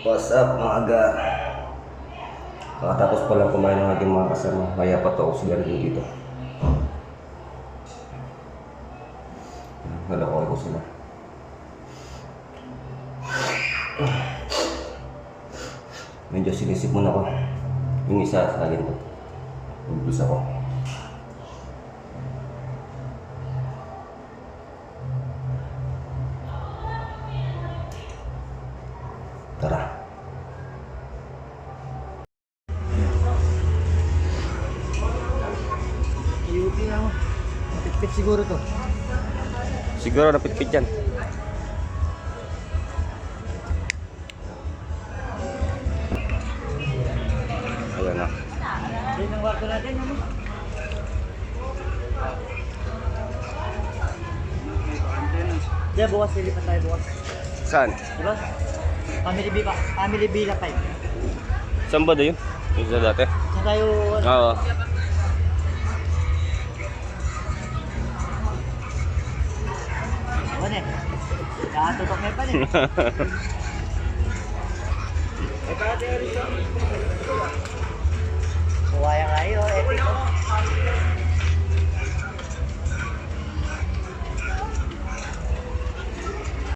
What's up mga aga? Kakatapos pa lang kumain ng ating mga kasama, kaya pa to ako siguro dito. Nalakoy ko sila. Medyo sinisip muna ko. Yung isa sa akin to. Umpisa ko. Tara. Ayuti na ako. Matipit siguro to. Siguro napitpit yan. Ayan na. Yan ang warto natin. Ano? Diyan, bukas lilipat tayo bukas. Saan? Diba? Family Villa 5. Saan ba doon yun? Yung sa dati? Saan tayo? Oo. Ano eh? Nakatutok na pa eh. Buwaya nga yun.